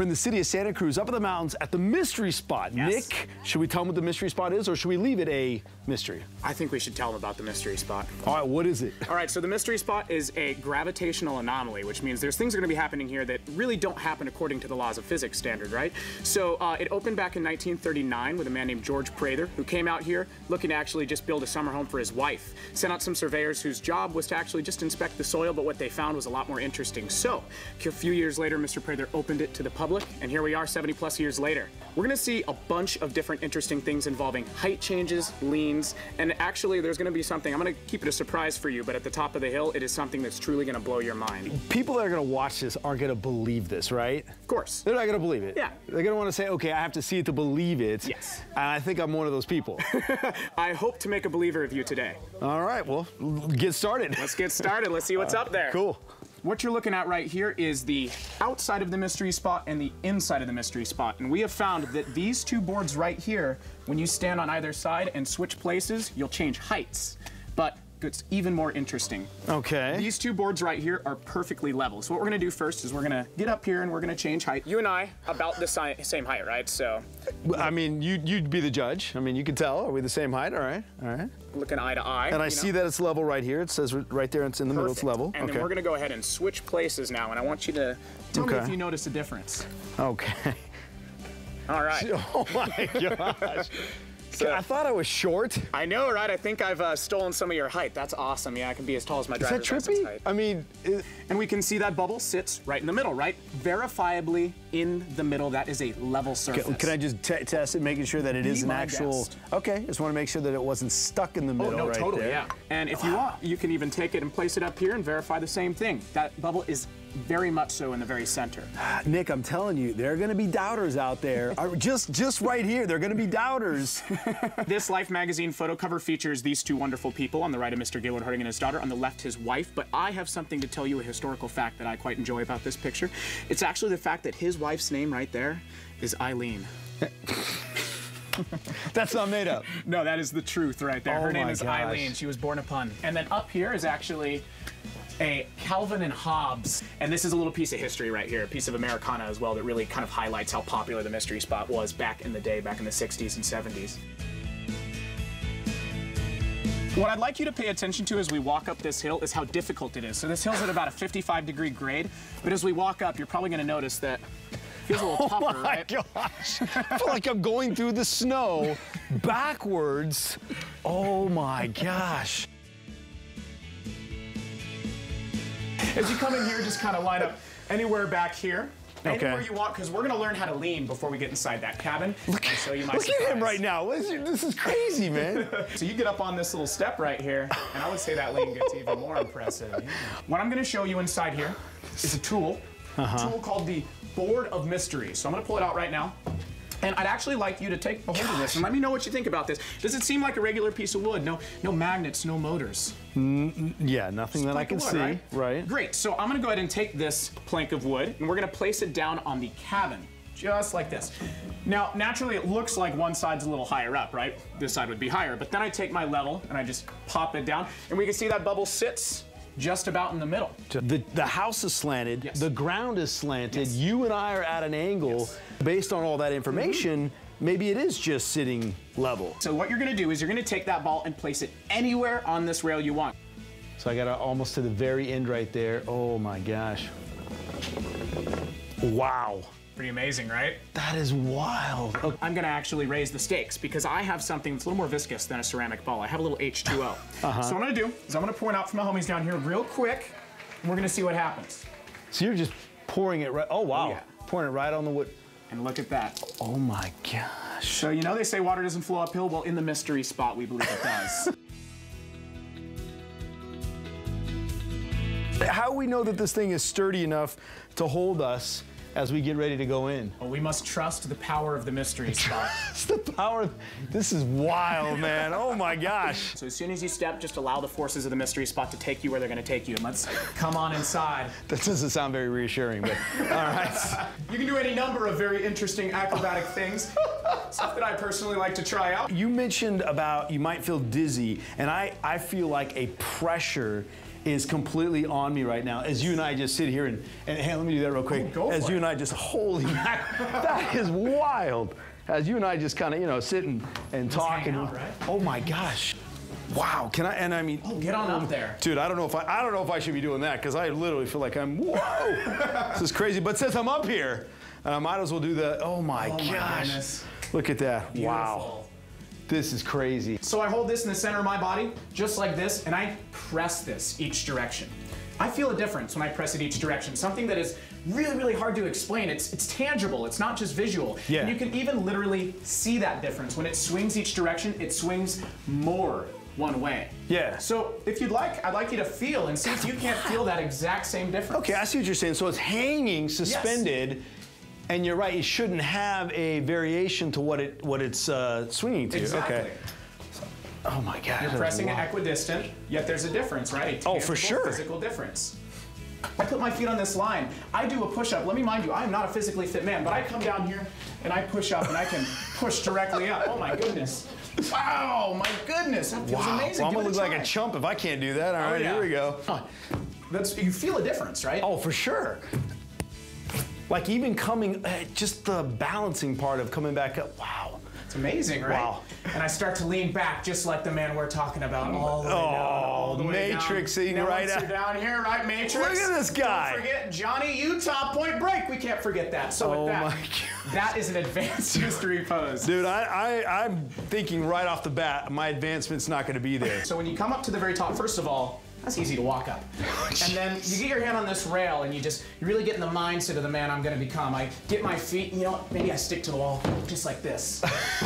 in the city of Santa Cruz, up in the mountains at the mystery spot. Yes. Nick, should we tell them what the mystery spot is, or should we leave it a mystery? I think we should tell them about the mystery spot. All right, what is it? All right, so the mystery spot is a gravitational anomaly, which means there's things that are going to be happening here that really don't happen according to the laws of physics standard, right? So it opened back in 1939 with a man named George Prather, who came out here looking to actually just build a summer home for his wife. Sent out some surveyors whose job was to actually just inspect the soil, but what they found was a lot more interesting. So a few years later, Mr. Prather opened it to the public, and here we are 70 plus years later. We're going to see a bunch of different interesting things involving height changes, leans, and actually there's going to be something, I'm going to keep it a surprise for you, but at the top of the hill, it is something that's truly going to blow your mind. People that are going to watch this aren't going to believe this, right? Of course. They're not going to believe it. Yeah. They're going to want to say, okay, I have to see it to believe it. Yes. And I think I'm one of those people. I hope to make a believer of you today. All right, well, get started. Let's get started. Let's see what's up there. Cool. What you're looking at right here is the outside of the mystery spot and the inside of the mystery spot. And we have found that these two boards right here, when you stand on either side and switch places, you'll change heights. But it's even more interesting. Okay. These two boards right here are perfectly level. So what we're gonna do first is we're gonna get up here and we're gonna change height. You and I, about the same height, right? So. I mean, you'd be the judge. I mean, you can tell. Are we the same height? All right, all right. Looking eye to eye. And I see that it's level right here. It says right there, it's in the middle, it's level. And then we're gonna go ahead and switch places now, and I want you to tell me if you notice a difference. Okay. All right. Oh my gosh. So, I thought I was short. I know, right? I think I've stolen some of your height. That's awesome. Yeah, I can be as tall as my driver's license height. I mean, and we can see that bubble sits right in the middle, right? Verifiably in the middle. That is a level surface. Can I just test it, making sure that it is an actual? Okay, just want to make sure that it wasn't stuck in the middle. Oh no, right totally, there. yeah. And if you want, you can even take it and place it up here and verify the same thing. That bubble is very much so in the very center. Nick, I'm telling you, there are going to be doubters out there. just right here, there are going to be doubters. This Life magazine photo cover features these two wonderful people. On the right of Mr. Gaylord Harding and his daughter, on the left his wife. But I have something to tell you, a historical fact that I quite enjoy about this picture. It's actually the fact that his wife's name right there is Eileen. That's not made up. No, that is the truth right there. Her name is gosh. Eileen. She was born a pun. And then up here is actually a Calvin and Hobbes. And this is a little piece of history right here, a piece of Americana as well that really kind of highlights how popular the mystery spot was back in the day, back in the 60s and 70s. What I'd like you to pay attention to as we walk up this hill is how difficult it is. So this hill's at about a 55-degree grade, but as we walk up, you're probably gonna notice that it feels a little tougher, right? Oh my gosh, I feel like I'm going through the snow backwards. Oh my gosh. As you come in here, just kind of line up anywhere back here. Okay. Anywhere you want, because we're gonna learn how to lean before we get inside that cabin. Look at him right now. This is crazy, man. So you get up on this little step right here, and I would say that lean gets even more impressive. Yeah. What I'm gonna show you inside here is a tool, a tool called the Board of Mysteries. So I'm gonna pull it out right now. And I'd actually like you to take a hold of this and let me know what you think about this. Does it seem like a regular piece of wood? No magnets, no motors. Yeah, nothing that I can see. Right. Great. So I'm going to go ahead and take this plank of wood and we're going to place it down on the cabin, just like this. Now, naturally, it looks like one side's a little higher up, right? This side would be higher. But then I take my level and I just pop it down, and we can see that bubble sits just about in the middle. The house is slanted, yes. The ground is slanted, yes. You and I are at an angle. Yes. Based on all that information, maybe it is just sitting level. So what you're gonna do is you're gonna take that ball and place it anywhere on this rail you want. So I got almost to the very end right there. Oh my gosh. Wow. Pretty amazing, right? That is wild. Okay. I'm gonna actually raise the stakes because I have something that's a little more viscous than a ceramic ball. I have a little H2O. So what I'm gonna do is I'm gonna pour it out for my homies down here real quick, and we're gonna see what happens. So you're just pouring it right, oh wow. Oh, yeah. Pouring it right on the wood. And look at that. Oh my gosh. So you know they say water doesn't flow uphill? Well, in the mystery spot, we believe it does. How do we know that this thing is sturdy enough to hold us as we get ready to go in? Well, we must trust the power of the mystery spot. It's the power. This is wild, man. Oh my gosh. So as soon as you step, just allow the forces of the mystery spot to take you where they're going to take you. And let's come on inside. That doesn't sound very reassuring, but all right. You can do any number of very interesting acrobatic things. Stuff that I personally like to try out. You mentioned about you might feel dizzy, and I feel like a pressure is completely on me right now. As you and I just sit here and hey, let me do that real quick. Go as for you it. and I just, holy mackerel, that is wild. As you and I just kind of, you know, sit and talk hang and, out, right? oh my gosh. Wow, can I, and I mean. Oh, get on up there. Dude, I don't know if I should be doing that, because I literally feel like I'm, whoa, this is crazy. But since I'm up here, I might as well do the, oh my gosh. Goodness. Look at that, Beautiful. wow. This is crazy. So I hold this in the center of my body, just like this, and I press this each direction. I feel a difference when I press it each direction, something that is really, really hard to explain. It's tangible, it's not just visual. Yeah. And you can even literally see that difference. When it swings each direction, it swings more one way. Yeah. So if you'd like, I'd like you to feel and see if you can't feel that exact same difference. Okay, I see what you're saying. So it's hanging, suspended, and you're right, it shouldn't have a variation to what it's swinging to. Exactly. Okay. Oh my God. You're pressing it equidistant, yet there's a difference, right? A Oh, for tangible sure. Physical difference. I put my feet on this line. I do a push-up. Let me mind you, I am not a physically fit man, but I come down here and I push up and I can push directly up. Oh my goodness. Wow, my goodness. That feels amazing. Well, I'm Give gonna it look like try. a chump if I can't do that. All right, yeah. here we go. You feel a difference, right? Oh, for sure. Like even coming, just the balancing part of coming back up. Wow. It's amazing, right? Wow. And I start to lean back just like the man we're talking about, all the way down, all the way down. Matrixing Now, right once out. you're down here, right, Matrix? Look at this guy. Don't forget Johnny Utah, Point Break. We can't forget that. So Oh with that, my God. that is an advanced history pose. Dude, I'm thinking right off the bat, my advancement's not gonna be there. So when you come up to the very top, first of all, that's easy to walk up. And then you get your hand on this rail and you really get in the mindset of the man I'm gonna become. I get my feet, you know what, maybe I stick to the wall, just like this.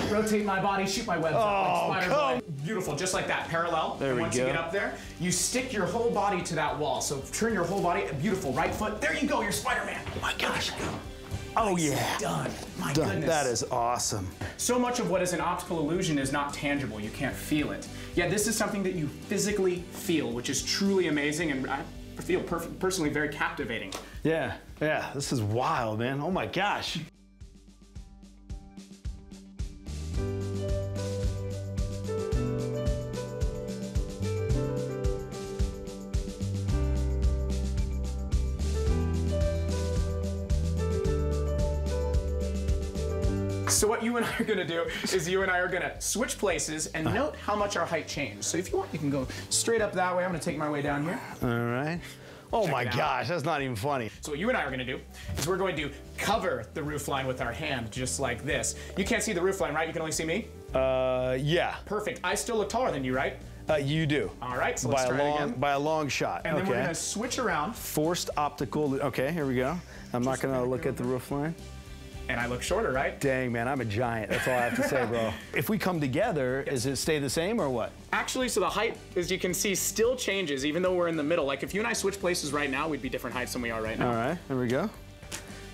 Rotate my body, shoot my webs out like spider. Beautiful, just like that, parallel. There we Once go. you get up there, you stick your whole body to that wall. So turn your whole body, beautiful, right foot, there you go, you're Spider-Man. Oh my gosh. Oh yeah. Done. My Done. goodness. That is awesome. So much of what is an optical illusion is not tangible. You can't feel it. Yet this is something that you physically feel, which is truly amazing and I feel personally very captivating. Yeah, this is wild, man. Oh my gosh. So what you and I are gonna do is you and I are gonna switch places and note how much our height changed. So if you want, you can go straight up that way. I'm gonna take my way down here. All right. Oh my it out. gosh, that's not even funny. So what you and I are gonna do is we're going to cover the roof line with our hand, just like this. You can't see the roof line, right? You can only see me? Yeah. Perfect. I still look taller than you, right? You do. All right, so let's try it again. By a long shot. And then okay. we're gonna switch around. Forced optical. Okay, here we go. I'm not gonna look at the roof line. And I look shorter, right? Dang, man, I'm a giant. That's all I have to say, bro. If we come together, does it stay the same or what? Actually, so the height, as you can see, still changes even though we're in the middle. Like if you and I switch places right now, we'd be different heights than we are right now. All right, there we go.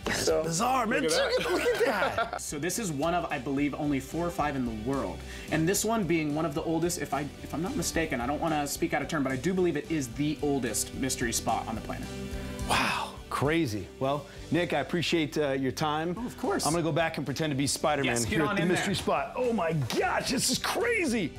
That's bizarre, man. Look at that. Look at that. So this is one of, I believe, only 4 or 5 in the world. And this one being one of the oldest, if I'm not mistaken, I don't want to speak out of turn, but I do believe it is the oldest mystery spot on the planet. Wow, crazy. Well, Nick, I appreciate your time. Oh, of course. I'm gonna go back and pretend to be Spider-Man Yes, get here on at the in mystery there. spot. Oh my gosh, this is crazy.